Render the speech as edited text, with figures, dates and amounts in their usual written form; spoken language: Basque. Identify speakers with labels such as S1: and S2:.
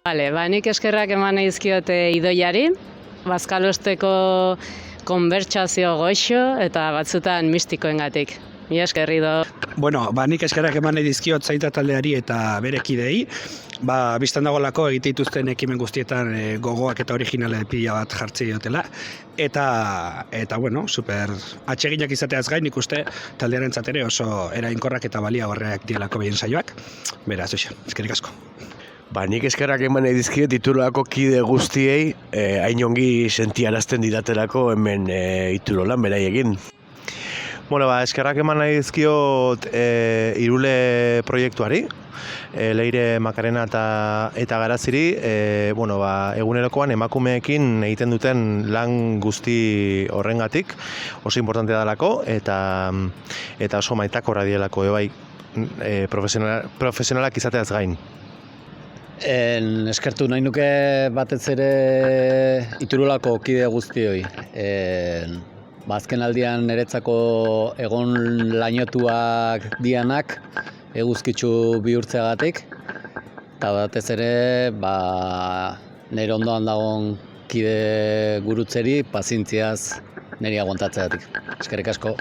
S1: Nik eskerrak eman nahi dizkiot Idoiari, bazkalosteko konbertsazio goxo eta batzutan mistikoengatik. Mila esker, Ido.
S2: Nik eskerrak eman nahi dizkiot Zaintza taldeari eta bere kideei. Bistan dagoelako egite dituzten ekimen guztietan gogoak eta originale pila bat jartzi diotela. Eta super atseginak izateaz gain, nik uste taldearentzat ere oso eraginkorrak eta baliagarriak dielako behien saioak. Beraz, eskerrik asko.
S3: Nik eskerrak eman nahi dizkiot Iturolako kide guztiei, hain ongi sentiarazten didatelako hemen Iturolan beraiekin.
S4: Eskerrak eman nahi dizkiot Irule proiektuari, Leire Makarena eta Garaziri, egunerokoan emakumeekin egiten duten lan guzti horrengatik, oso importantea dalako eta oso maitakorra dielako, profesionalak izateaz gain.
S5: Eskertu nahi nuke batez ere Iturolako kide guztioi. Azken aldian niretzako egon lainotuak dianak eguzkitzu bihurtzeagatik, eta batez ere nire ondoan dagoen kide gurutzeri pazientziaz niri aguantatzeagatik. Eskerrik asko.